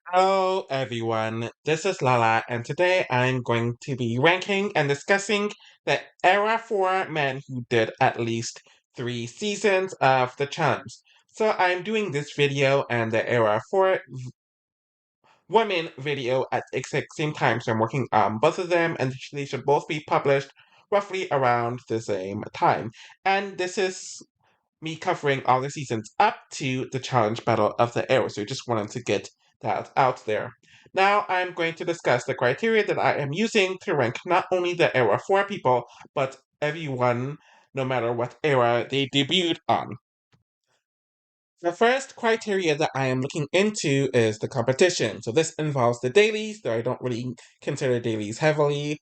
Hello everyone, this is Lala and today I'm going to be ranking and discussing the era for men who did at least 3 seasons of the challenge. So I'm doing this video and the era for women video at the exact same time, so I'm working on both of them and they should both be published roughly around the same time. And this is me covering all the seasons up to the challenge battle of the era. So just wanted to get that out there. Now I'm going to discuss the criteria that I am using to rank not only the era 4 people, but everyone, no matter what era they debuted on. The first criteria that I am looking into is the competition. So this involves the dailies, though I don't really consider dailies heavily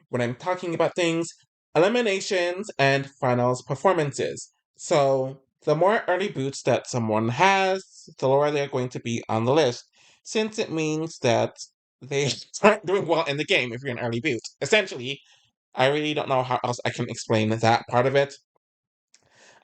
when I'm talking about things, eliminations, and finals performances. So, the more early boots that someone has, the lower they're going to be on the list, since it means that they aren't doing well in the game if you're an early boot. Essentially, I really don't know how else I can explain that part of it.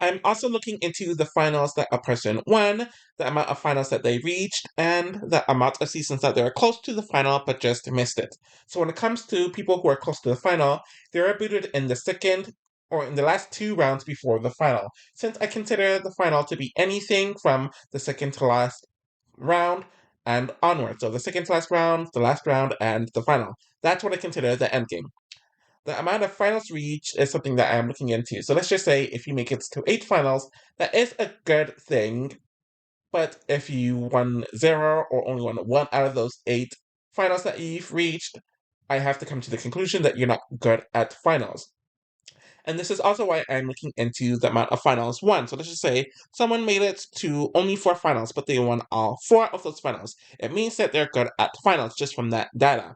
I'm also looking into the finals that a person won, the amount of finals that they reached, and the amount of seasons that they were close to the final but just missed it. So when it comes to people who are close to the final, they are booted in the second or in the last 2 rounds before the final, since I consider the final to be anything from the second to last round and onward. So the second to last round, the last round, and the final. That's what I consider the end game. The amount of finals reached is something that I'm looking into. So let's just say if you make it to 8 finals, that is a good thing. But if you won 0 or only won 1 out of those 8 finals that you've reached, I have to come to the conclusion that you're not good at finals. And this is also why I'm looking into the amount of finals won. So let's just say someone made it to only 4 finals, but they won all 4 of those finals. It means that they're good at finals just from that data.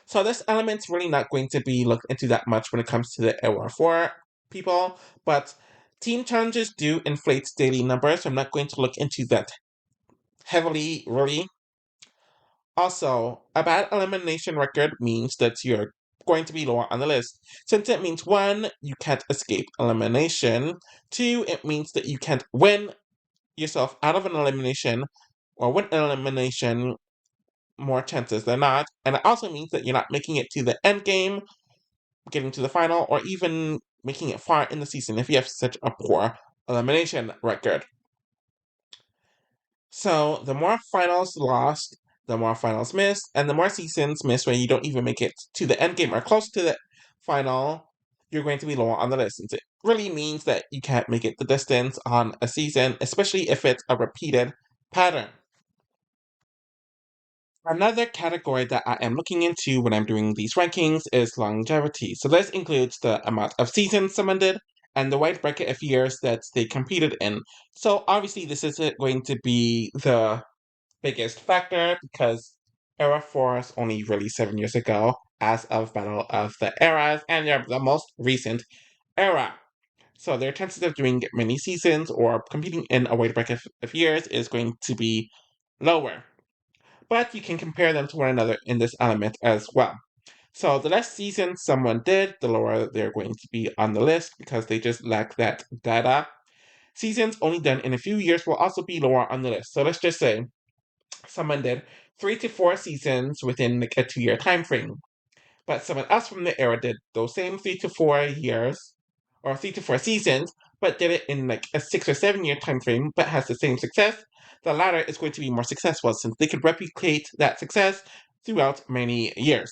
So this element's really not going to be looked into that much when it comes to the era 4 people, but team challenges do inflate daily numbers, so I'm not going to look into that heavily, really. Also, a bad elimination record means that you're going to be lower on the list. Since it means 1, you can't escape elimination. 2, it means that you can't win yourself out of an elimination or win an elimination more chances than not. And it also means that you're not making it to the end game, getting to the final, or even making it far in the season if you have such a poor elimination record. So, the more finals lost, the more finals missed, and the more seasons missed when you don't even make it to the end game or close to the final, you're going to be lower on the list. Since it really means that you can't make it the distance on a season, especially if it's a repeated pattern. Another category that I am looking into when I'm doing these rankings is longevity. So this includes the amount of seasons someone did and the wide bracket of years that they competed in. So obviously this isn't going to be the biggest factor because Era 4 is only really 7 years ago as of Battle of the Eras and they're the most recent era. So their chances of doing many seasons or competing in a wide bracket of years is going to be lower, but you can compare them to one another in this element as well. So the less seasons someone did, the lower they're going to be on the list because they just lack that data. Seasons only done in a few years will also be lower on the list. So let's just say someone did 3 to 4 seasons within like a 2 year time frame, but someone else from the era did those same 3 to 4 years or 3 to 4 seasons, but did it in like a 6 or 7 year time frame, but has the same success. The latter is going to be more successful since they could replicate that success throughout many years.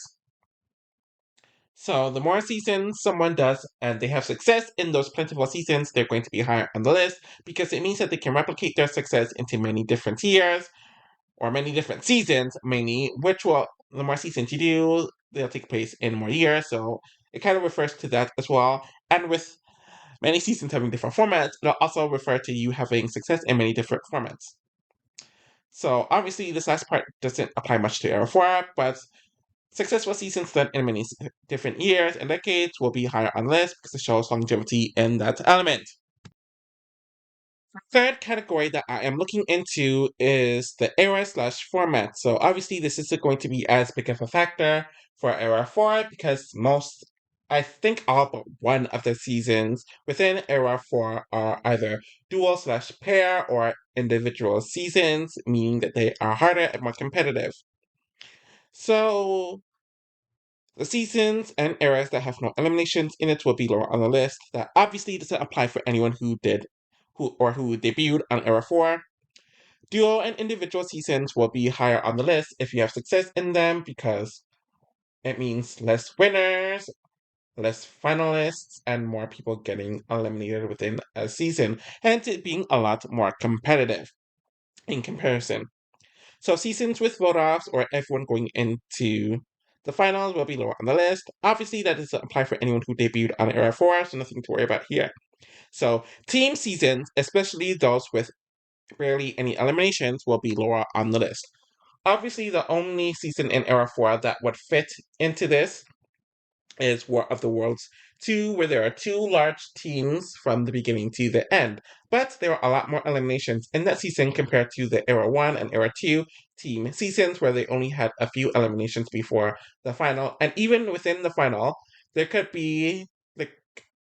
So the more seasons someone does and they have success in those plentiful seasons, they're going to be higher on the list because it means that they can replicate their success into many different years or many different seasons, mainly, which will, the more seasons you do, they'll take place in more years. So it kind of refers to that as well. And with many seasons having different formats, it'll also refer to you having success in many different formats. So obviously, this last part doesn't apply much to Era 4, but successful seasons done in many different years and decades will be higher on the list because it shows longevity in that element. Third category that I am looking into is the era/format. So obviously this isn't going to be as big of a factor for era 4 because most I think all but one of the seasons within Era 4 are either dual slash pair or individual seasons, meaning that they are harder and more competitive. So, the seasons and eras that have no eliminations in it will be lower on the list. That obviously doesn't apply for anyone who debuted on Era 4. Duo and individual seasons will be higher on the list if you have success in them because it means less winners, less finalists, and more people getting eliminated within a season, hence it being a lot more competitive in comparison. So seasons with vote-offs or everyone going into the finals will be lower on the list. Obviously, that doesn't apply for anyone who debuted on Era 4, so nothing to worry about here. So team seasons, especially those with barely any eliminations, will be lower on the list. Obviously, the only season in Era 4 that would fit into this is War of the Worlds 2, where there are two large teams from the beginning to the end. But there are a lot more eliminations in that season compared to the Era 1 and Era 2 team seasons, where they only had a few eliminations before the final. And even within the final, there could be like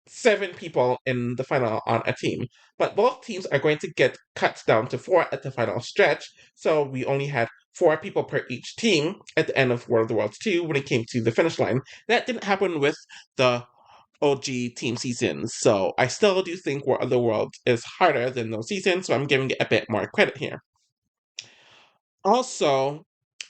7 people in the final on a team. But both teams are going to get cut down to 4 at the final stretch, so we only had 4 people per each team at the end of World of the Worlds 2 when it came to the finish line. That didn't happen with the OG team seasons, so I still do think War of the Worlds is harder than those seasons, so I'm giving it a bit more credit here. Also,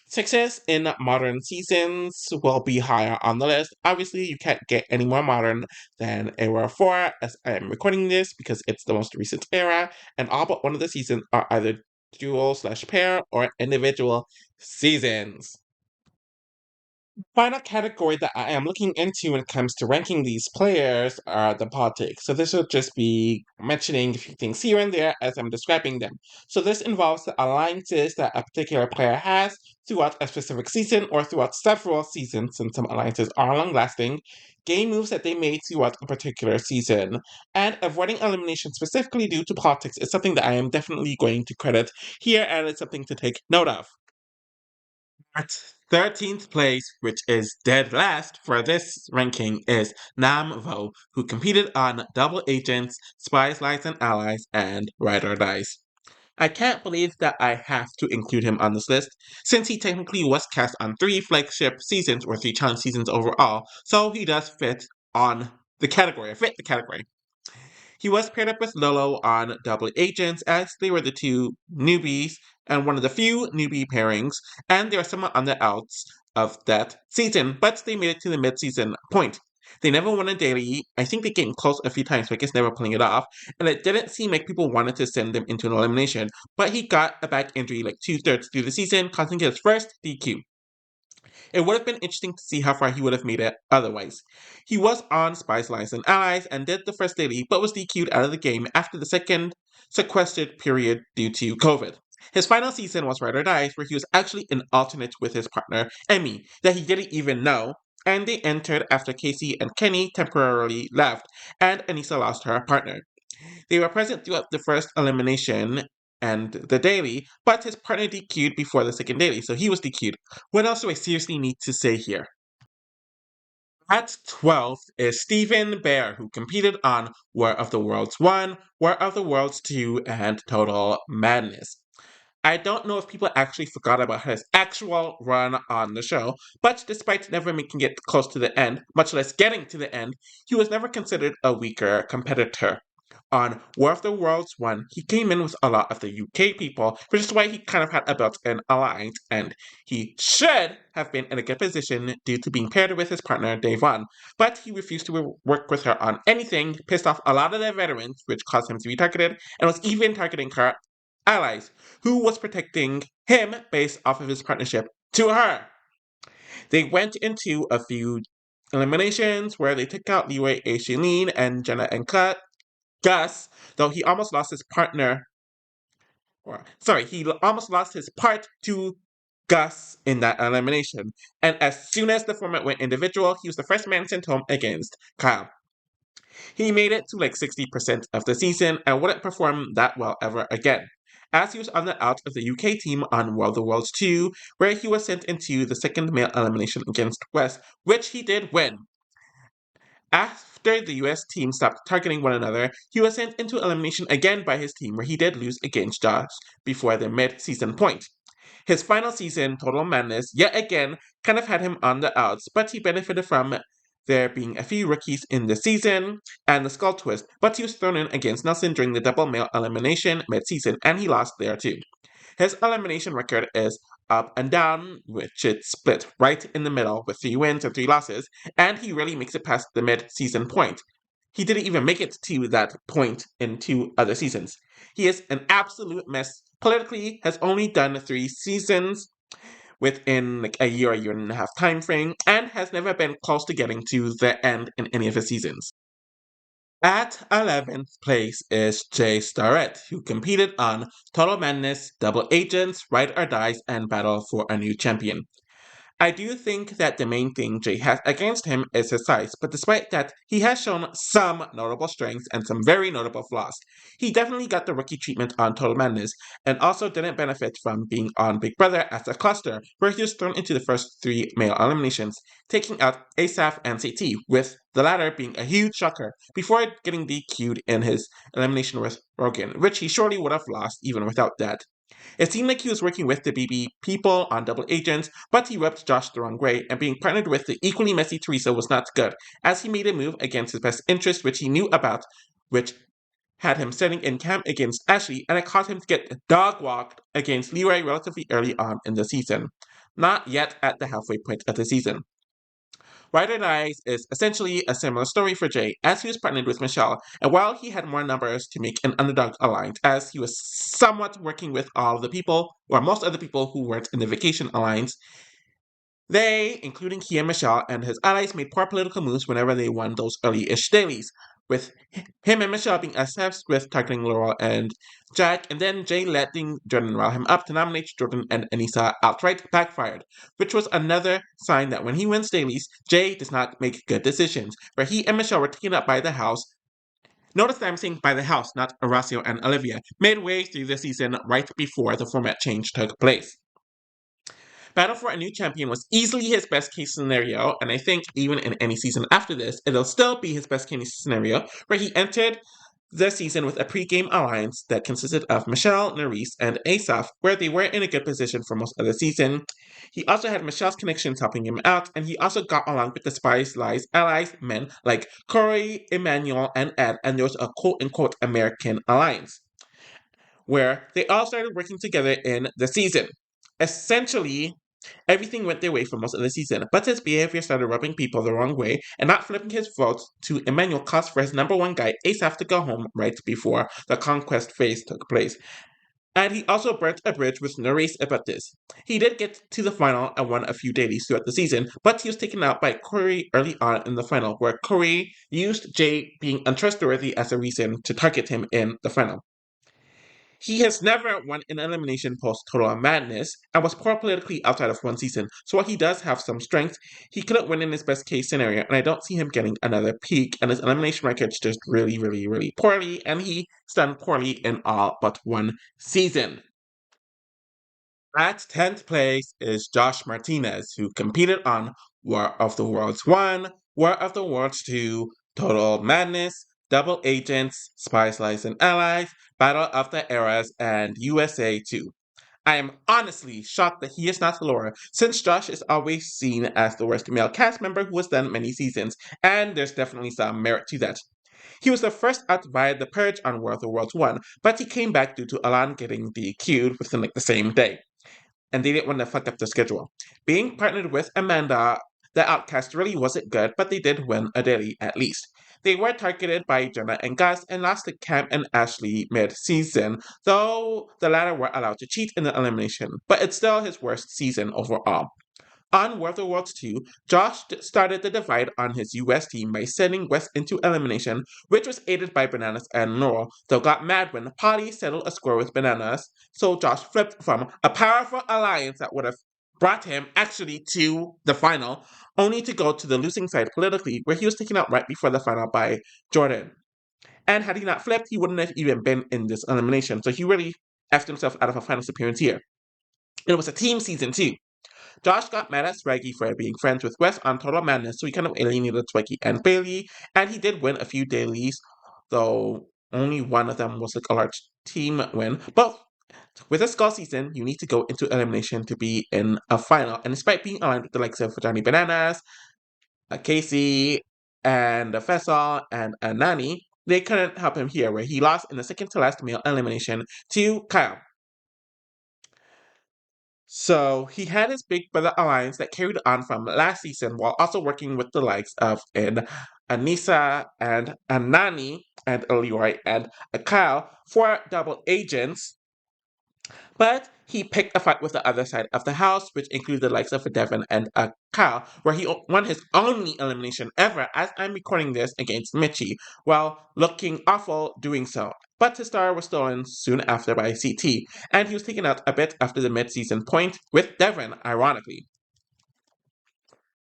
success in modern seasons will be higher on the list. Obviously, you can't get any more modern than Era 4 as I am recording this because it's the most recent era, and all but one of the seasons are either dual slash pair or individual seasons. Final category that I am looking into when it comes to ranking these players are the politics. So this will just be mentioning a few things here and there as I'm describing them. So this involves the alliances that a particular player has throughout a specific season or throughout several seasons, since some alliances are long-lasting, game moves that they made throughout a particular season, and avoiding elimination specifically due to politics is something that I am definitely going to credit here, and it's something to take note of. At 13th place, which is dead last for this ranking, is Nam Vo, who competed on Double Agents, Spies, Lies, and Allies, and Ride or Dies. I can't believe that I have to include him on this list, since he technically was cast on 3 flagship seasons, or 3 challenge seasons overall, so he does fit on the category, fit the category. He was paired up with Lolo on Double Agents as they were the two newbies and one of the few newbie pairings, and they were somewhat on the outs of that season, but they made it to the mid-season point. They never won a daily. I think they came close a few times, but I guess never pulling it off. And it didn't seem like people wanted to send them into an elimination, but he got a back injury like 2/3 through the season, causing his first DQ. It would have been interesting to see how far he would have made it otherwise. He was on Spies, Lies, and Allies and did the first daily, but was DQ'd out of the game after the second sequestered period due to COVID. His final season was Ride or Dies, where he was actually an alternate with his partner, Emmy, that he didn't even know, and they entered after Casey and Kenny temporarily left, and Anissa lost her partner. They were present throughout the first elimination and the daily, but his partner DQ'd before the second daily, so he was DQ'd. What else do I seriously need to say here? At 12th is Stephen Bear, who competed on War of the Worlds 1, War of the Worlds 2, and Total Madness. I don't know if people actually forgot about his actual run on the show, but despite never making it close to the end, much less getting to the end, he was never considered a weaker competitor. On War of the Worlds 1, he came in with a lot of the UK people, which is why he kind of had a built-in alliance, and he should have been in a good position due to being paired with his partner, Davon. But he refused to work with her on anything, pissed off a lot of the veterans, which caused him to be targeted, and was even targeting her allies, who was protecting him based off of his partnership to her. They went into a few eliminations where they took out Leeway, Shailene, and Jenna and Gus, though he almost lost his partner. He almost lost his part to Gus in that elimination. And as soon as the format went individual, he was the first man sent home against Kyle. He made it to like 60% of the season and wouldn't perform that well ever again, as he was on the out of the UK team on World of the Worlds 2, where he was sent into the second male elimination against West, which he did win. After the US team stopped targeting one another, he was sent into elimination again by his team, where he did lose against Josh before the mid-season point. His final season, Total Madness, yet again kind of had him on the outs, but he benefited from there being a few rookies in the season and the skull twist, but he was thrown in against Nelson during the double male elimination mid-season, and he lost there too. His elimination record is up and down, which it's split right in the middle with 3 wins and 3 losses, and he really makes it past the mid-season point. He didn't even make it to that point in 2 other seasons. He is an absolute mess. Politically, has only done 3 seasons within like a year and a half time frame, and has never been close to getting to the end in any of his seasons. At 11th place is Jay Starrett, who competed on Total Madness, Double Agents, Ride or Dies, and Battle for a New Champion. I do think that the main thing Jay has against him is his size, but despite that, he has shown some notable strengths and some very notable flaws. He definitely got the rookie treatment on Total Madness, and also didn't benefit from being on Big Brother as a cluster, where he was thrown into the first 3 male eliminations, taking out Asaf and CT, with the latter being a huge shocker, before getting DQ'd in his elimination with Rogan, which he surely would have lost even without that. It seemed like he was working with the BB people on Double Agents, but he rubbed Josh the wrong way, and being partnered with the equally messy Teresa was not good, as he made a move against his best interest, which he knew about, which had him setting in camp against Ashley, and it caused him to get dog walked against Leroy relatively early on in the season. Not yet at the halfway point of the season. Ride or Dies is essentially a similar story for Jay, as he was partnered with Michelle, and while he had more numbers to make an underdog alliance, as he was somewhat working with all of the people, or most of the people who weren't in the Vacation Alliance, they, including he and Michelle and his allies, made poor political moves whenever they won those early-ish dailies, with him and Michelle being obsessed with targeting Laurel and Jack, and then Jay letting Jordan rile him up to nominate Jordan and Anissa outright backfired, which was another sign that when he wins dailies, Jay does not make good decisions, where he and Michelle were taken up by the house. Notice that I'm saying by the house, not Horacio and Olivia, midway through the season right before the format change took place. Battle for a New Champion was easily his best case scenario, and I think even in any season after this, it'll still be his best case scenario, where he entered the season with a pre-game alliance that consisted of Michelle, Nerys, and Asaf, where they were in a good position for most of the season. He also had Michelle's connections helping him out, and he also got along with the Spies Lies allies men like Corey, Emmanuel, and Ed, and there was a quote-unquote American alliance, where they all started working together in the season. Essentially, everything went their way for most of the season, but his behavior started rubbing people the wrong way, and not flipping his vote to Emmanuel caused for his number 1 guy, Asaf, to go home right before the conquest phase took place. And he also burnt a bridge with Nerys about this. He did get to the final and won a few dailies throughout the season, but he was taken out by Corey early on in the final, where Corey used Jay being untrustworthy as a reason to target him in the final. He has never won an elimination post Total Madness and was poor politically outside of 1 season, so while he does have some strength, he couldn't win in his best case scenario, and I don't see him getting another peak, and his elimination record's just really poorly, and he's done poorly in all but 1 season. At 10th place is Josh Martinez, who competed on War of the Worlds 1, War of the Worlds 2, Total Madness, Double Agents, Spies, Lies, and Allies, Battle of the Eras, and USA 2. I am honestly shocked that he is not lower, since Josh is always seen as the worst male cast member who has done many seasons, and there's definitely some merit to that. He was the first out via the Purge on War of the Worlds 1, but he came back due to Alan getting DQ'd within the same day, and they didn't want to fuck up the schedule. Being partnered with Amanda, the Outcast really wasn't good, but they did win a daily at least. They were targeted by Jenna and Gus and lost to Cam and Ashley mid-season, though the latter were allowed to cheat in the elimination, but it's still his worst season overall. On War of the Worlds 2, Josh started the divide on his US team by sending West into elimination, which was aided by Bananas and Laurel, though got mad when Paulie settled a score with Bananas, so Josh flipped from a powerful alliance that would have brought him actually to the final, only to go to the losing side politically, where he was taken out right before the final by Jordan. And had he not flipped, he wouldn't have even been in this elimination, so he really effed himself out of a finals appearance here. It was a team season too. Josh got mad at Swaggy for being friends with Wes on Total Madness, so he kind of alienated Swaggy and Bailey, and he did win a few dailies, though only one of them was like a large team win. But with a skull season, you need to go into elimination to be in a final, and despite being aligned with the likes of Johnny Bananas, Casey, and Faysal and Nani, they couldn't help him here, where he lost in the second to last male elimination to Kyle. So he had his Big Brother alliance that carried on from last season while also working with the likes of Anissa and Anani and Leroy and Kyle for double agents. But he picked a fight with the other side of the house, which included the likes of Devin and Kyle, where he won his only elimination ever as I'm recording this against Mitchie, while looking awful doing so. But his star was stolen soon after by CT, and he was taken out a bit after the mid-season point with Devin, ironically.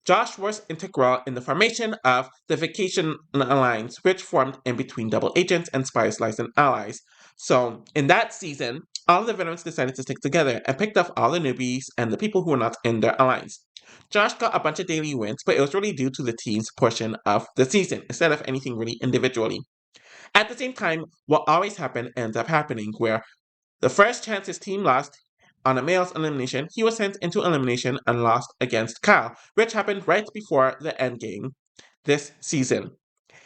Josh was integral in the formation of the Vacation Alliance, which formed in between double agents and spies, lies, and allies. So, in that season, all of the veterans decided to stick together and picked off all the newbies and the people who were not in their alliance. Josh got a bunch of daily wins, but it was really due to the team's portion of the season, instead of anything really individually. At the same time, what always happened ends up happening, where the first chance his team lost on a male's elimination, he was sent into elimination and lost against Kyle, which happened right before the endgame this season.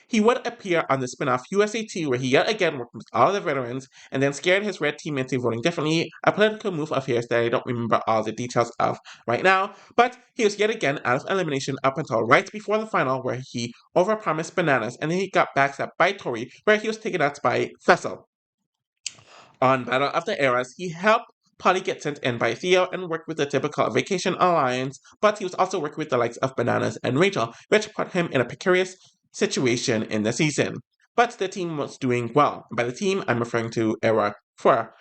He would appear on the spin-off USA 2, where he yet again worked with all the veterans and then scared his red team into voting differently, a political move of his that I don't remember all the details of right now, but he was yet again out of elimination up until right before the final, where he overpromised bananas, and then he got backstabbed by Tori, where he was taken out by Faysal. On Battle of the Eras, he helped Paulie get sent in by Theo and worked with the typical Vacation Alliance, but he was also working with the likes of Bananas and Rachel, which put him in a precarious situation in the season. But the team was doing well. By the team, I'm referring to Era 4.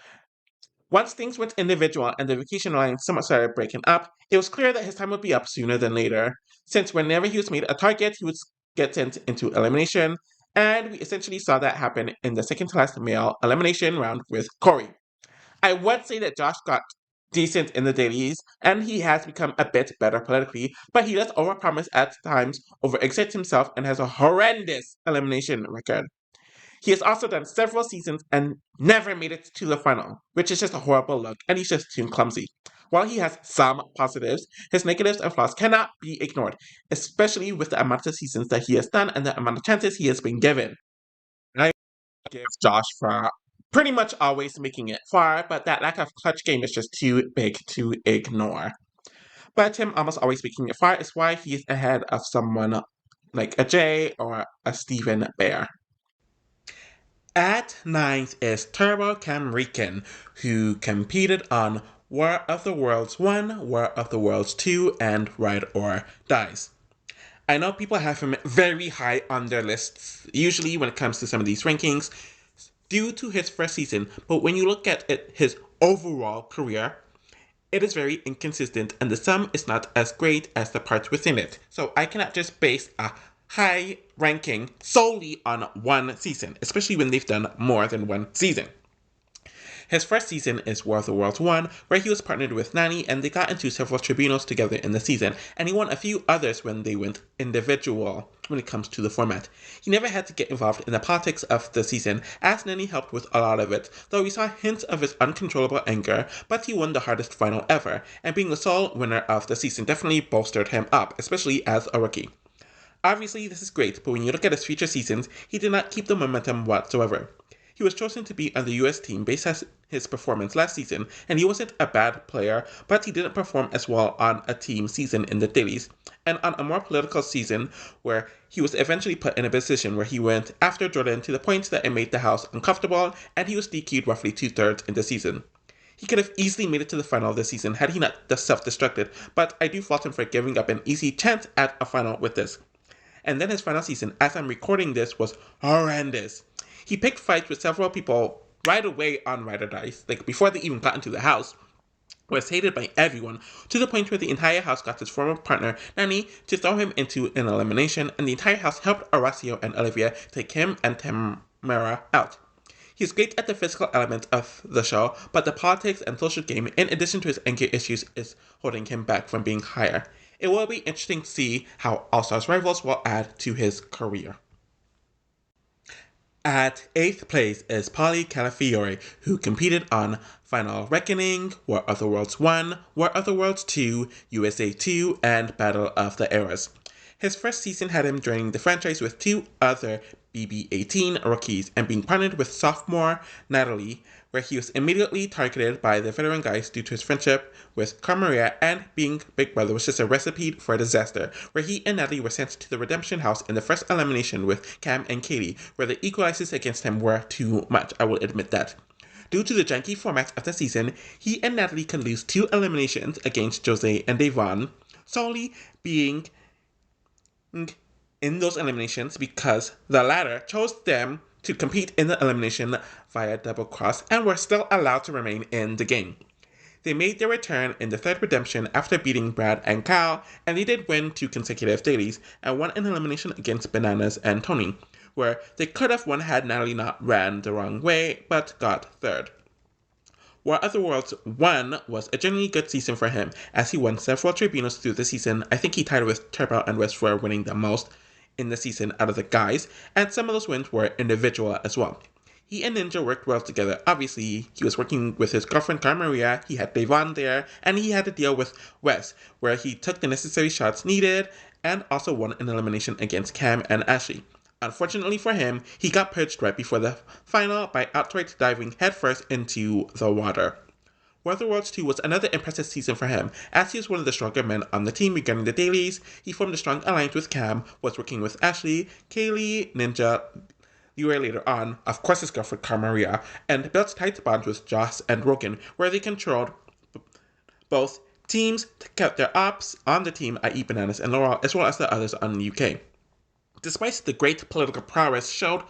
Once things went individual and the Vacation Alliance somewhat started breaking up, it was clear that his time would be up sooner than later, since whenever he was made a target, he would get sent into elimination, and we essentially saw that happen in the second to last male elimination round with Corey. I would say that Josh got decent in the dailies, and he has become a bit better politically, but he does overpromise at times, overexert himself, and has a horrendous elimination record. He has also done several seasons and never made it to the final, which is just a horrible look, and he's just too clumsy. While he has some positives, his negatives and flaws cannot be ignored, especially with the amount of seasons that he has done and the amount of chances he has been given. I give Josh for pretty much always making it far, but that lack of clutch game is just too big to ignore. But him almost always making it far is why he's ahead of someone like a Jay or a Stephen Bear. At ninth is Turbo Camrikan, who competed on War of the Worlds 1, War of the Worlds 2, and Ride or Dies. I know people have him very high on their lists, usually when it comes to some of these rankings, due to his first season, but when you look at his overall career, it is very inconsistent and the sum is not as great as the parts within it. So I cannot just base a high ranking solely on one season, especially when they've done more than one season. His first season is War of the Worlds 1, where he was partnered with Nani and they got into several tribunals together in the season, and he won a few others when they went individual when it comes to the format. He never had to get involved in the politics of the season, as Nani helped with a lot of it, though we saw hints of his uncontrollable anger, but he won the hardest final ever, and being the sole winner of the season definitely bolstered him up, especially as a rookie. Obviously, this is great, but when you look at his future seasons, he did not keep the momentum whatsoever. He was chosen to be on the US team based on his performance last season, and he wasn't a bad player, but he didn't perform as well on a team season in the dailies, and on a more political season where he was eventually put in a position where he went after Jordan to the point that it made the house uncomfortable, and he was DQ'd roughly 2/3 in the season. He could have easily made it to the final of the season had he not self-destructed, but I do fault him for giving up an easy chance at a final with this. And then his final season, as I'm recording this, was horrendous. He picked fights with several people right away on Ride or Dice, like before they even got into the house, was hated by everyone, to the point where the entire house got his former partner, Nani, to throw him into an elimination, and the entire house helped Horacio and Olivia take him and Tamara out. He's great at the physical element of the show, but the politics and social game, in addition to his anger issues, is holding him back from being higher. It will be interesting to see how All Stars Rivals will add to his career. At 8th place is Paulie Calafiore, who competed on Final Reckoning, War of the Worlds 1, War of the Worlds 2, USA 2, and Battle of the Eras. His first season had him joining the franchise with two other BB18 rookies and being partnered with sophomore Natalie, where he was immediately targeted by the veteran guys due to his friendship with Camrikan, and being Big Brother was just a recipe for a disaster, where he and Natalie were sent to the Redemption House in the first elimination with Cam and Katie, where the equalizers against him were too much, I will admit that. Due to the janky format of the season, he and Natalie can lose 2 eliminations against Jose and Devon, solely being in those eliminations because the latter chose them to compete in the elimination via double cross and were still allowed to remain in the game. They made their return in the third redemption after beating Brad and Kyle, and they did win 2 consecutive dailies and won an elimination against Bananas and Tony, where they could have won had Natalie not ran the wrong way, but got third. War of the Worlds 1 was a generally good season for him, as he won several tribunals through the season. I think he tied with Turbo and West for winning the most in the season out of the guys, and some of those wins were individual as well. He and Ninja worked well together. Obviously, he was working with his girlfriend Maria, he had Devon there, and he had to deal with Wes, where he took the necessary shots needed, and also won an elimination against Cam and Ashley. Unfortunately for him, he got purged right before the final by outright diving headfirst into the water. War of the Worlds 2 was another impressive season for him, as he was one of the stronger men on the team regarding the dailies. He formed a strong alliance with Cam, was working with Ashley, Kaylee, Ninja, Liu later on, of course his girlfriend Maria, and built tight bonds with Joss and Rogan, where they controlled both teams, kept their ops on the team, i.e. Bananas and Laurel, as well as the others on the UK. Despite the great political prowess showed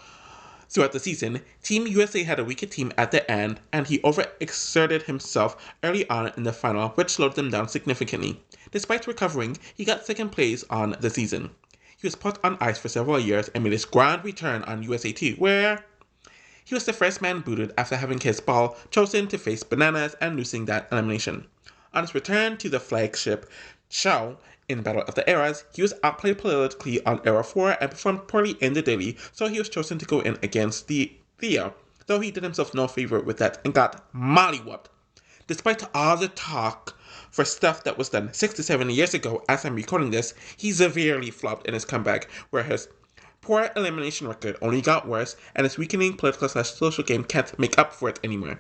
throughout the season, Team USA had a weaker team at the end, and he overexerted himself early on in the final, which slowed them down significantly. Despite recovering, he got second place on the season. He was put on ice for several years and made his grand return on USA 2, where he was the first man booted after having his ball chosen to face Bananas and losing that elimination. On his return to the flagship show in Battle of the Eras, he was outplayed politically on Era 4 and performed poorly in the daily, so he was chosen to go in against Theo, though he did himself no favor with that and got mollywhooped. Despite all the talk for stuff that was done 6 to 7 years ago as I'm recording this, he severely flopped in his comeback, where his poor elimination record only got worse and his weakening political/social game can't make up for it anymore.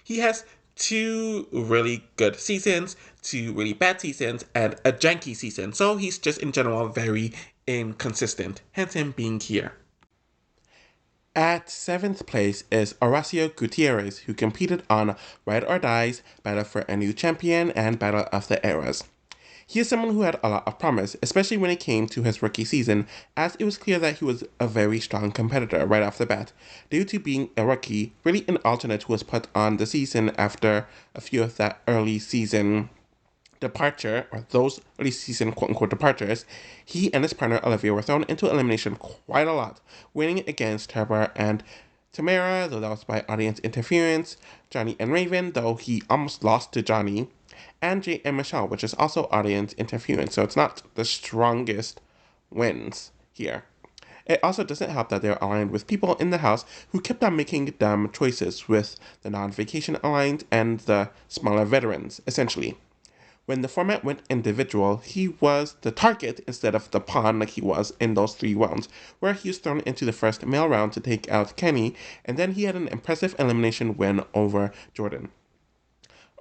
He has 2 really good seasons, 2 really bad seasons, and a janky season, so he's just in general very inconsistent, hence him being here. At 7th place is Horacio Gutierrez, who competed on Ride or Die's Battle for a New Champion and Battle of the Eras. He is someone who had a lot of promise, especially when it came to his rookie season, as it was clear that he was a very strong competitor right off the bat. Due to being a rookie, really an alternate who was put on the season after a few of that early season departure, or those early season quote-unquote departures, he and his partner Olivia were thrown into elimination quite a lot, winning against Herbert and Tamara, though that was by audience interference, Johnny and Raven, though he almost lost to Johnny, and Jay and Michelle, which is also audience interference, so it's not the strongest wins here. It also doesn't help that they're aligned with people in the house who kept on making dumb choices with the non-vacation aligned and the smaller veterans, essentially. When the format went individual, he was the target instead of the pawn like he was in those 3 rounds, where he was thrown into the first male round to take out Kenny, and then he had an impressive elimination win over Jordan.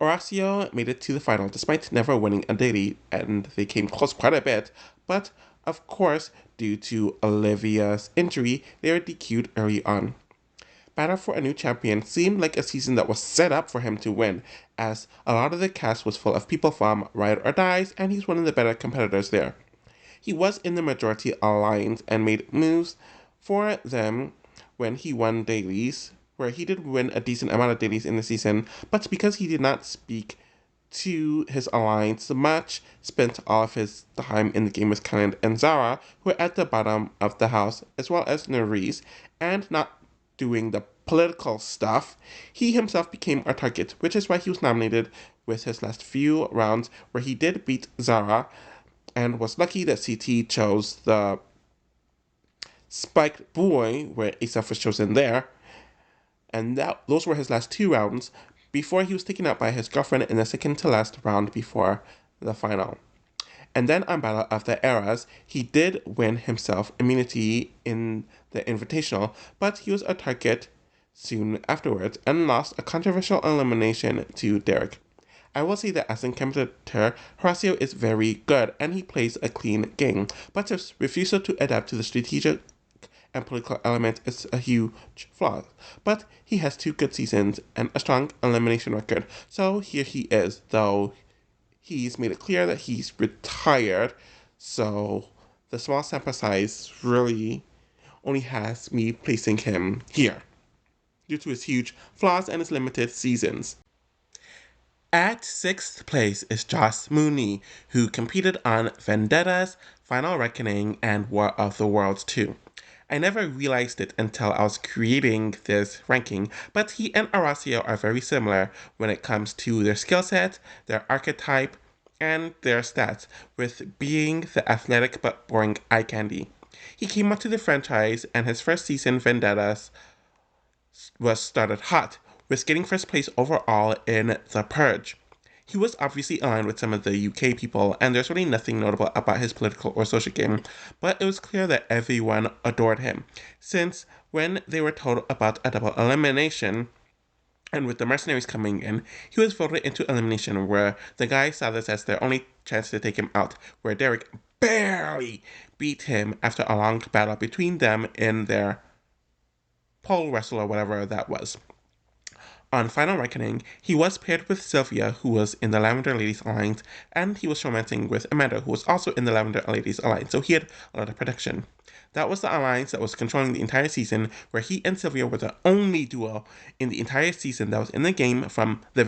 Horacio made it to the final despite never winning a daily, and they came close quite a bit, but of course, due to Olivia's injury, they were DQ'd early on. Battle for a New Champion seemed like a season that was set up for him to win, as a lot of the cast was full of people from Ride or Dies, and he's one of the better competitors there. He was in the majority alliance and made moves for them when he won dailies, where he did win a decent amount of dailies in the season, but because he did not speak to his alliance much, spent all of his time in the game with Kyland and Zara, who are at the bottom of the house, as well as Nerys, and not doing the political stuff, he himself became a target, which is why he was nominated with his last few rounds, where he did beat Zara and was lucky that CT chose the Spiked Boy, where Asaf was chosen there, and those were his last 2 rounds before he was taken out by his girlfriend in the second to last round before the final. And then on Battle of the Eras, he did win himself immunity in the Invitational, but he was a target soon afterwards and lost a controversial elimination to Derek. I will say that as a competitor, Horacio is very good and he plays a clean game, but his refusal to adapt to the strategic and political element is a huge flaw. But he has 2 good seasons and a strong elimination record, so here he is, though he's made it clear that he's retired, so the small sample size really only has me placing him here, due to his huge flaws and his limited seasons. At 6th place is Josh Mooney, who competed on Vendettas, Final Reckoning, and War of the Worlds 2. I never realized it until I was creating this ranking, but he and Horacio are very similar when it comes to their skill set, their archetype, and their stats, with being the athletic but boring eye candy. He came onto the franchise, and his first season, Vendettas, was started hot, with getting first place overall in The Purge. He was obviously aligned with some of the UK people, and there's really nothing notable about his political or social game, but it was clear that everyone adored him, since when they were told about a double elimination, and with the mercenaries coming in, he was voted into elimination, where the guys saw this as their only chance to take him out, where Derek barely beat him after a long battle between them in their pole wrestle or whatever that was. On Final Reckoning, he was paired with Sylvia, who was in the Lavender Ladies Alliance, and he was romancing with Amanda, who was also in the Lavender Ladies Alliance, so he had a lot of protection. That was the alliance that was controlling the entire season, where he and Sylvia were the only duo in the entire season that was in the game from the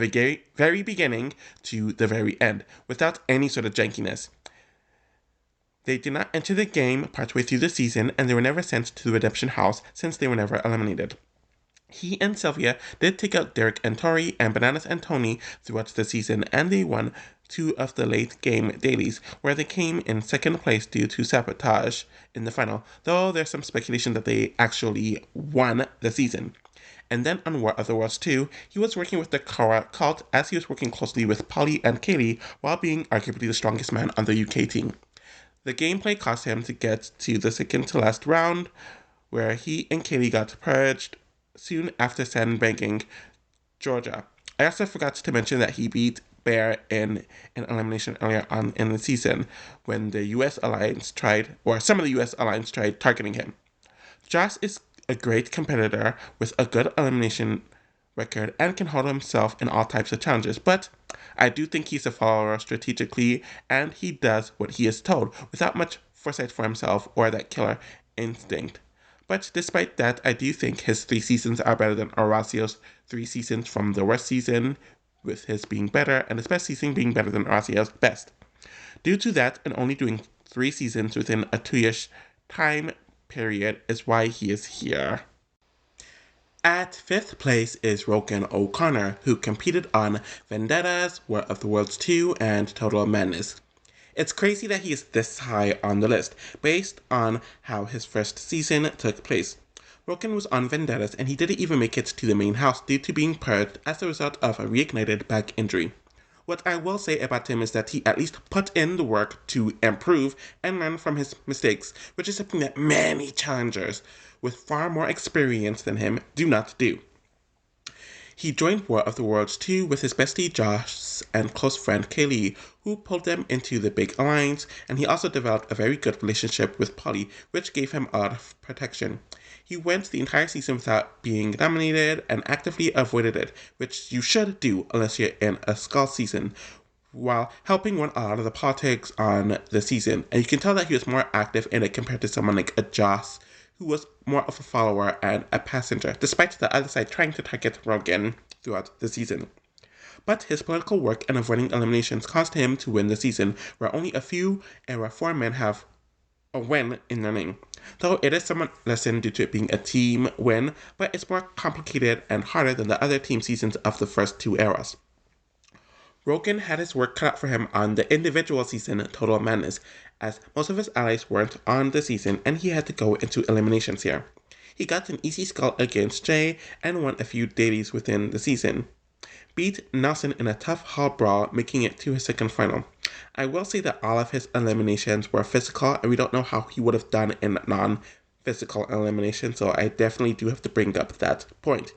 very beginning to the very end, without any sort of jankiness. They did not enter the game partway through the season, and they were never sent to the Redemption House since they were never eliminated. He and Sylvia did take out Derek and Tori and Bananas and Tony throughout the season, and they won 2 of the late game dailies, where they came in second place due to sabotage in the final, though there's some speculation that they actually won the season. And then on War of the Worlds 2, he was working with the Kara cult as he was working closely with Paulie and Kaylee while being arguably the strongest man on the UK team. The gameplay caused him to get to the second to last round, where he and Kaylee got purged soon after sandbagging Georgia. I also forgot to mention that he beat Bear in an elimination earlier on in the season when the US Alliance tried, or some of the US Alliance tried targeting him. Josh is a great competitor with a good elimination record and can hold himself in all types of challenges, but I do think he's a follower strategically, and he does what he is told without much foresight for himself or that killer instinct. But despite that, I do think his 3 seasons are better than Horacio's 3 seasons from the worst season, with his being better, and his best season being better than Horacio's best. Due to that, and only doing 3 seasons within a 2-ish time period is why he is here. At 5th place is Rogan O'Connor, who competed on Vendettas, War of the Worlds 2, and Total Madness. It's crazy that he is this high on the list, based on how his first season took place. Rogan was on Vendettas, and he didn't even make it to the main house due to being purged as a result of a reignited back injury. What I will say about him is that he at least put in the work to improve and learn from his mistakes, which is something that many challengers with far more experience than him do not do. He joined War of the Worlds 2 with his bestie Josh and close friend Kaylee, who pulled them into the big alliance, and he also developed a very good relationship with Paulie, which gave him a lot of protection. He went the entire season without being nominated and actively avoided it, which you should do unless you're in a skull season, while helping win a lot of the politics on the season. And you can tell that he was more active in it compared to someone like a Josh, who was more of a follower and a passenger, despite the other side trying to target Rogan throughout the season. But his political work and avoiding eliminations caused him to win the season, where only a few Era 4 men have a win in their name. Though it is somewhat lessened due to it being a team win, but it's more complicated and harder than the other team seasons of the first two eras. Rogan had his work cut out for him on the individual season Total Madness, as most of his allies weren't on the season and he had to go into eliminations here. He got an easy skull against Jay and won a few dailies within the season. Beat Nelson in a tough hall brawl, making it to his second final. I will say that all of his eliminations were physical, and we don't know how he would have done in non-physical elimination, so I definitely do have to bring up that point.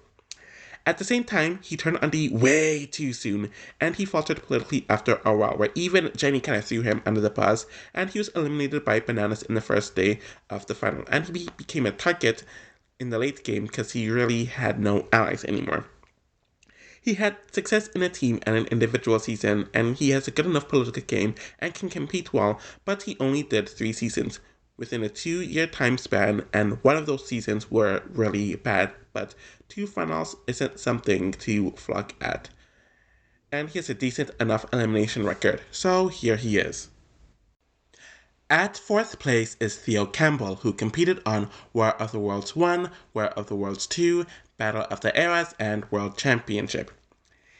At the same time, he turned on D way too soon, and he faltered politically after a while, where even Jenny kind of threw him under the bus, and he was eliminated by Bananas in the first day of the final, and he became a target in the late game because he really had no allies anymore. He had success in a team and an individual season, and he has a good enough political game and can compete well, but he only did 3 seasons within a 2-year time span, and one of those seasons were really bad, but 2 finals isn't something to flock at. And he has a decent enough elimination record, so here he is. At 4th place is Theo Campbell, who competed on War of the Worlds 1, War of the Worlds 2, Battle of the Eras, and World Championship.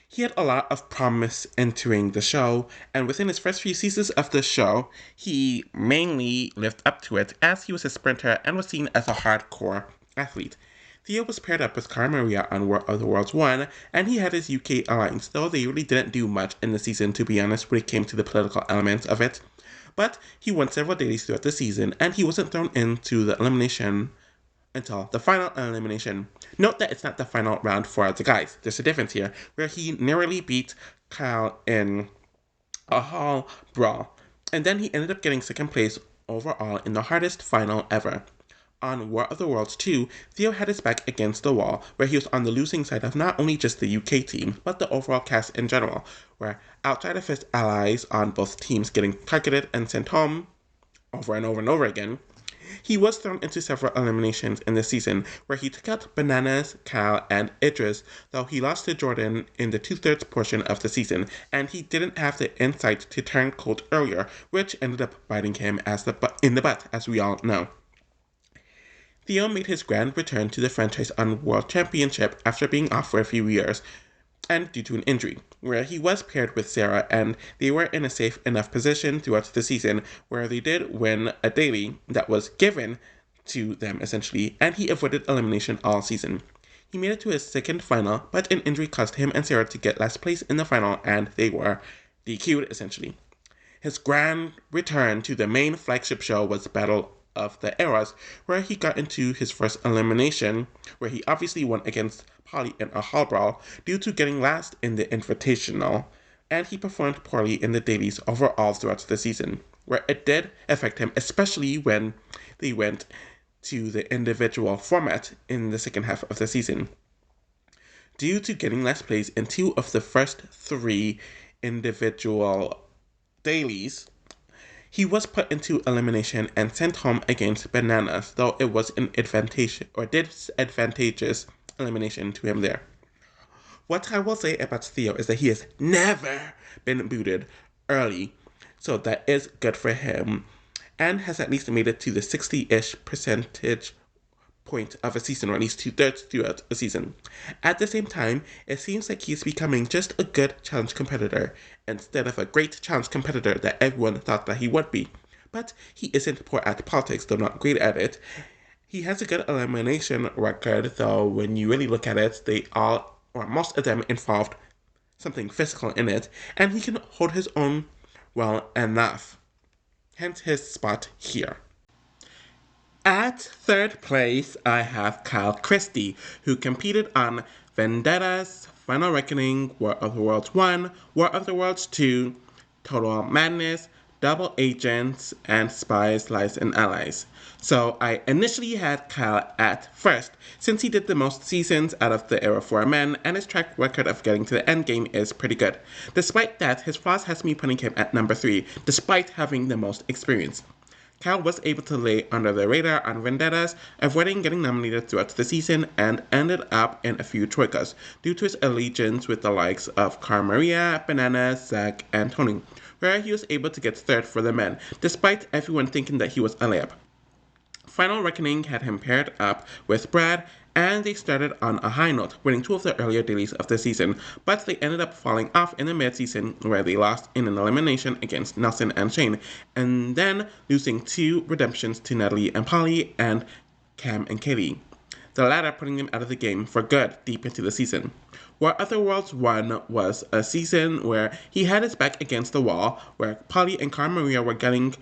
He had a lot of promise entering the show, and within his first few seasons of the show, he mainly lived up to it as he was a sprinter and was seen as a hardcore athlete. Theo was paired up with Maria on War of the Worlds 1, and he had his UK alliance, though they really didn't do much in the season, to be honest, when it came to the political elements of it. But he won several dailies throughout the season, and he wasn't thrown into the elimination until the final elimination. Note that it's not the final round for the guys. There's a difference here, where he narrowly beat Kyle in a hall brawl, and then he ended up getting second place overall in the hardest final ever. On War of the Worlds 2, Theo had his back against the wall, where he was on the losing side of not only just the UK team, but the overall cast in general, where outside of his allies on both teams getting targeted and sent home over and over and over again, he was thrown into several eliminations in the season, where he took out Bananas, Cal, and Idris, though he lost to Jordan in the 2/3 portion of the season, and he didn't have the insight to turn cold earlier, which ended up biting him in the butt, as we all know. Theo made his grand return to the franchise on World Championship after being off for a few years, and due to an injury, where he was paired with Sarah, and they were in a safe enough position throughout the season, where they did win a daily that was given to them essentially, and he avoided elimination all season. He made it to his second final, but an injury caused him and Sarah to get last place in the final, and they were DQ'd essentially. His grand return to the main flagship show was Battle of the Eras, where he got into his first elimination, where he obviously won against Paulie in a hall brawl due to getting last in the Invitational, and he performed poorly in the dailies overall throughout the season, where it did affect him, especially when they went to the individual format in the second half of the season. Due to getting last place in 2 of the first 3 individual dailies, he was put into elimination and sent home against Bananas, though it was an disadvantageous elimination to him there. What I will say about Theo is that he has never been booted early, so that is good for him, and has at least made it to the 60-ish percentage point of a season, or at least 2/3 throughout a season. At the same time, it seems like he's becoming just a good challenge competitor, instead of a great challenge competitor that everyone thought that he would be. But he isn't poor at politics, though not great at it. He has a good elimination record, though when you really look at it, they all, or most of them, involved something physical in it, and he can hold his own well enough. Hence his spot here. At 3rd place, I have Christie, who competed on Vendettas, Final Reckoning, War of the Worlds 1, War of the Worlds 2, Total Madness, Double Agents, and Spies, Lies, and Allies. So I initially had Kyle at first, since he did the most seasons out of the era for men, and his track record of getting to the end game is pretty good. Despite that, his flaws has me putting him at number 3, despite having the most experience. Kyle was able to lay under the radar on Vendettas, avoiding getting nominated throughout the season, and ended up in a few troikas, due to his allegiance with the likes of Maria, Bananas, Zach, and Tony, where he was able to get 3rd for the men, despite everyone thinking that he was a layup. Final Reckoning had him paired up with Brad, and they started on a high note, winning 2 of the earlier dailies of the season, but they ended up falling off in the mid-season where they lost in an elimination against Nelson and Shane, and then losing 2 redemptions to Natalie and Paulie and Cam and Katie, the latter putting them out of the game for good deep into the season. War of the Worlds 1 was a season where he had his back against the wall, where Paulie and Cara Maria were gunning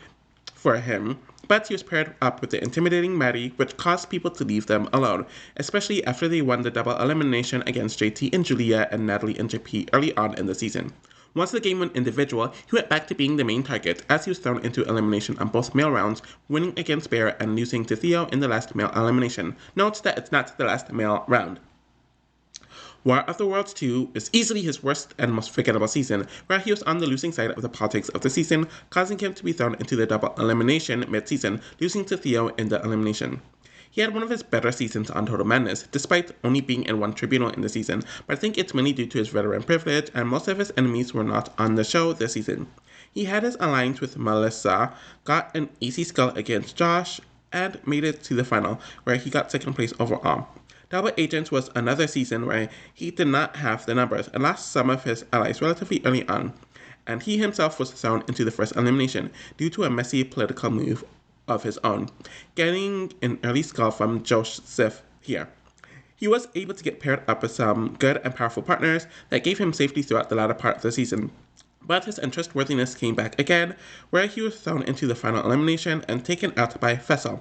for him, but he was paired up with the intimidating Maddie, which caused people to leave them alone, especially after they won the double elimination against JT and Julia and Natalie and JP early on in the season. Once the game went individual, he went back to being the main target as he was thrown into elimination on both male rounds, winning against Bear and losing to Theo in the last male elimination. Note that it's not the last male round. War of the Worlds 2 is easily his worst and most forgettable season, where he was on the losing side of the politics of the season, causing him to be thrown into the double elimination mid-season, losing to Theo in the elimination. He had one of his better seasons on Total Madness, despite only being in one tribunal in the season, but I think it's mainly due to his veteran privilege, and most of his enemies were not on the show this season. He had his alliance with Melissa, got an easy skull against Josh, and made it to the final, where he got second place overall. Double Agents was another season where he did not have the numbers and lost some of his allies relatively early on, and he himself was thrown into the first elimination due to a messy political move of his own, getting an early skull from Joseph here. He was able to get paired up with some good and powerful partners that gave him safety throughout the latter part of the season, but his untrustworthiness came back again, where he was thrown into the final elimination and taken out by Faysal.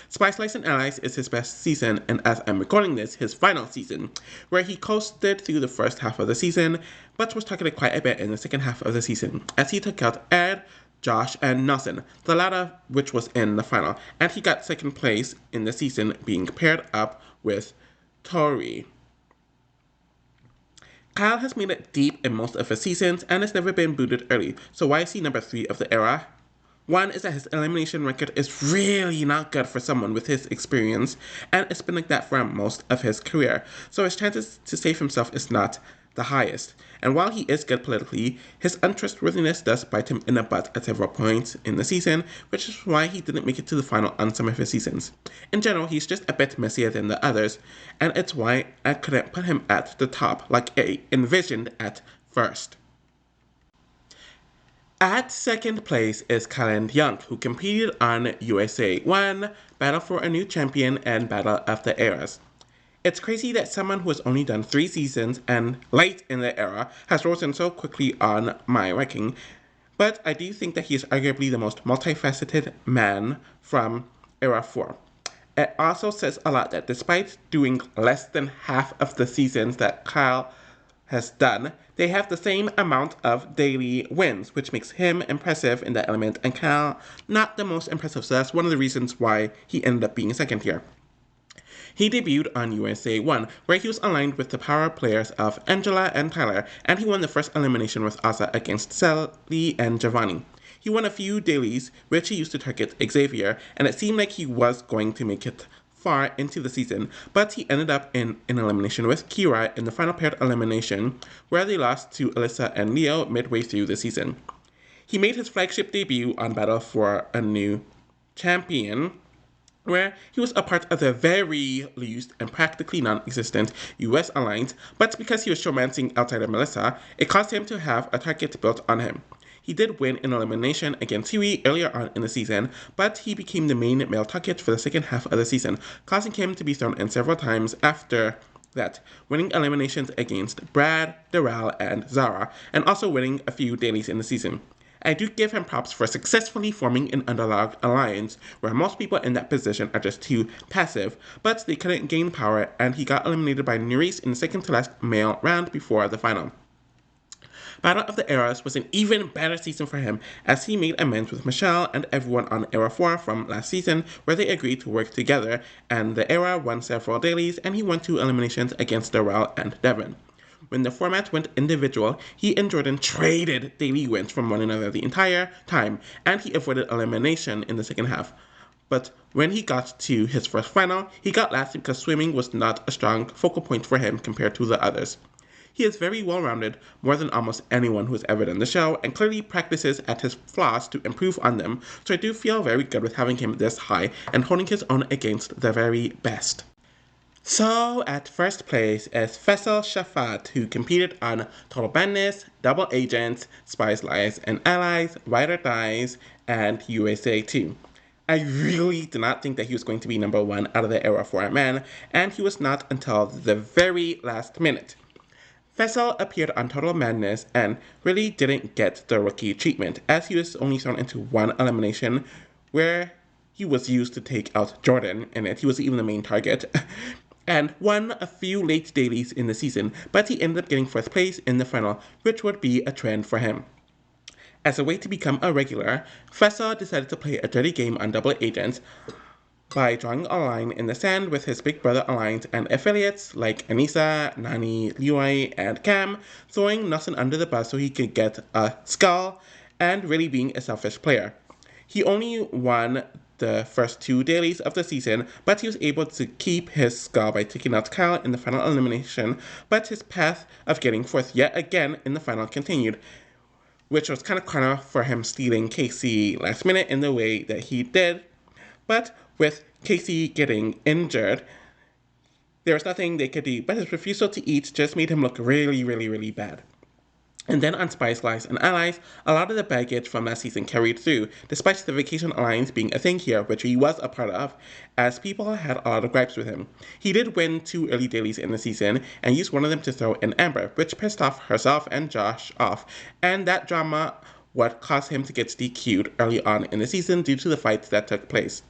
Spice Lights and Allies is his best season, and as I'm recording this, his final season, where he coasted through the first half of the season, but was targeted quite a bit in the second half of the season, as he took out Ed, Josh, and Nelson, the latter which was in the final, and he got second place in the season, being paired up with Tori. Kyle has made it deep in most of his seasons and has never been booted early, so why is he number 3 of the era? One is that his elimination record is really not good for someone with his experience, and it's been like that for most of his career, so his chances to save himself is not the highest. And while he is good politically, his untrustworthiness does bite him in the butt at several points in the season, which is why he didn't make it to the final on some of his seasons. In general, he's just a bit messier than the others, and it's why I couldn't put him at the top like I envisioned at first. At second place is Kyland Young, who competed on USA 1, Battle for a New Champion, and Battle of the Eras. It's crazy that someone who has only done 3 seasons and late in the era has risen so quickly on my ranking, but I do think that he is arguably the most multifaceted man from Era 4. It also says a lot that despite doing less than half of the seasons that Kyle has done, they have the same amount of daily wins, which makes him impressive in that element, and Kyle not the most impressive, so that's one of the reasons why he ended up being second here. He debuted on USA 1, where he was aligned with the power players of Angela and Tyler, and he won the first elimination with Asa against Sally and Giovanni. He won a few dailies, which he used to target Xavier, and it seemed like he was going to make it far into the season, but he ended up in an elimination with Kira in the final paired elimination, where they lost to Alyssa and Leo midway through the season. He made his flagship debut on Battle for a New Champion, where he was a part of the very loose and practically non-existent US alliance, but because he was showmancing outside of Melissa, it caused him to have a target built on him. He did win an elimination against Huey earlier on in the season, but he became the main male target for the second half of the season, causing him to be thrown in several times after that, winning eliminations against Brad, Darrell, and Zara, and also winning a few dailies in the season. I do give him props for successfully forming an underdog alliance, where most people in that position are just too passive, but they couldn't gain power, and he got eliminated by Nerys in the second to last male round before the final. Battle of the Eras was an even better season for him, as he made amends with Michelle and everyone on Era 4 from last season, where they agreed to work together, and the Era won several dailies, and he won 2 eliminations against Darrell and Devin. When the format went individual, he and Jordan traded daily wins from one another the entire time, and he avoided elimination in the second half. But when he got to his first final, he got last because swimming was not a strong focal point for him compared to the others. He is very well-rounded, more than almost anyone who has ever done the show, and clearly practices at his flaws to improve on them, so I do feel very good with having him this high and holding his own against the very best. So, at first place is Faysal Shafaat, who competed on Total Madness, Double Agents, Spies, Lies, and Allies, Ride or Dies, and USA 2. I really did not think that he was going to be number one out of the era for a man, and he was not until the very last minute. Faysal appeared on Total Madness and really didn't get the rookie treatment, as he was only thrown into one elimination where he was used to take out Jordan in it. He was even the main target. And won a few late dailies in the season, but he ended up getting first place in the final, which would be a trend for him. As a way to become a regular, Faysal decided to play a dirty game on Double Agents by drawing a line in the sand with his Big Brother Alliance and affiliates like Anissa, Nani, Leroy, and Cam, throwing Nelson under the bus so he could get a skull, and really being a selfish player. He only won the first two dailies of the season, but he was able to keep his skull by taking out Kyle in the final elimination, but his path of getting fourth yet again in the final continued, which was kind of karma for him stealing Casey last minute in the way that he did. But with Casey getting injured, there was nothing they could do, but his refusal to eat just made him look really, really, really bad. And then on Spies, Lies, and Allies, a lot of the baggage from last season carried through, despite the Vacation Alliance being a thing here, which he was a part of, as people had a lot of gripes with him. He did win 2 early dailies in the season, and used one of them to throw in Amber, which pissed off herself and Josh off, and that drama what caused him to get DQ'd early on in the season due to the fights that took place.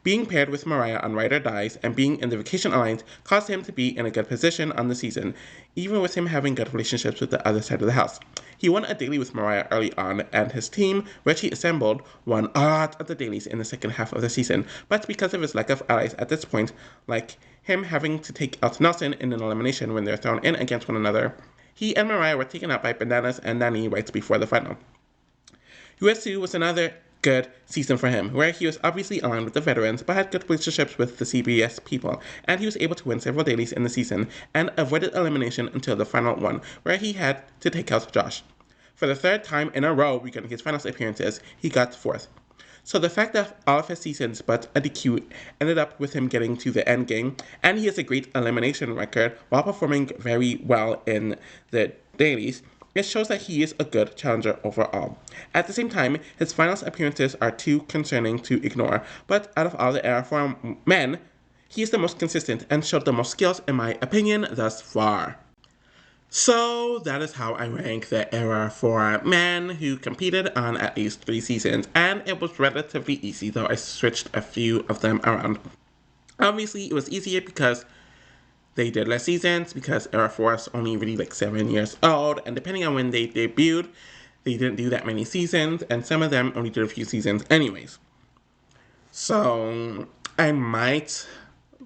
Being paired with Mariah on Ride or Dies and being in the Vacation Alliance caused him to be in a good position on the season, even with him having good relationships with the other side of the house. He won a daily with Mariah early on, and his team, which he assembled, won a lot of the dailies in the second half of the season, but because of his lack of allies at this point, like him having to take out Nelson in an elimination when they're thrown in against one another, he and Mariah were taken out by Bananas and Nani right before the final. US2 was another good season for him, where he was obviously aligned with the veterans but had good relationships with the CBS people, and he was able to win several dailies in the season and avoided elimination until the final one, where he had to take out Josh. For the third time in a row regarding his finals appearances, he got fourth. So the fact that all of his seasons but a DQ ended up with him getting to the end game, and he has a great elimination record while performing very well in the dailies, it shows that he is a good challenger overall. At the same time, his finals appearances are too concerning to ignore, but out of all the era for men, he is the most consistent and showed the most skills in my opinion thus far. So that is how I rank the era for men who competed on at least 3 seasons, and it was relatively easy, though I switched a few of them around. Obviously, it was easier because they did less seasons, because Era 4 is only really like 7 years old, and depending on when they debuted, they didn't do that many seasons, and some of them only did a few seasons anyways. So I might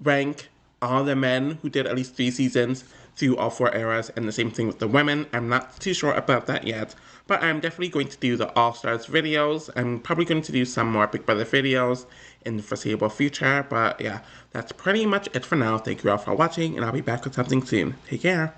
rank all the men who did at least 3 seasons through all 4 eras, and the same thing with the women. I'm not too sure about that yet, but I'm definitely going to do the All-Stars videos. I'm probably going to do some more Big Brother videos in the foreseeable future, but yeah, that's pretty much it for now. Thank you all for watching, and I'll be back with something soon. Take care.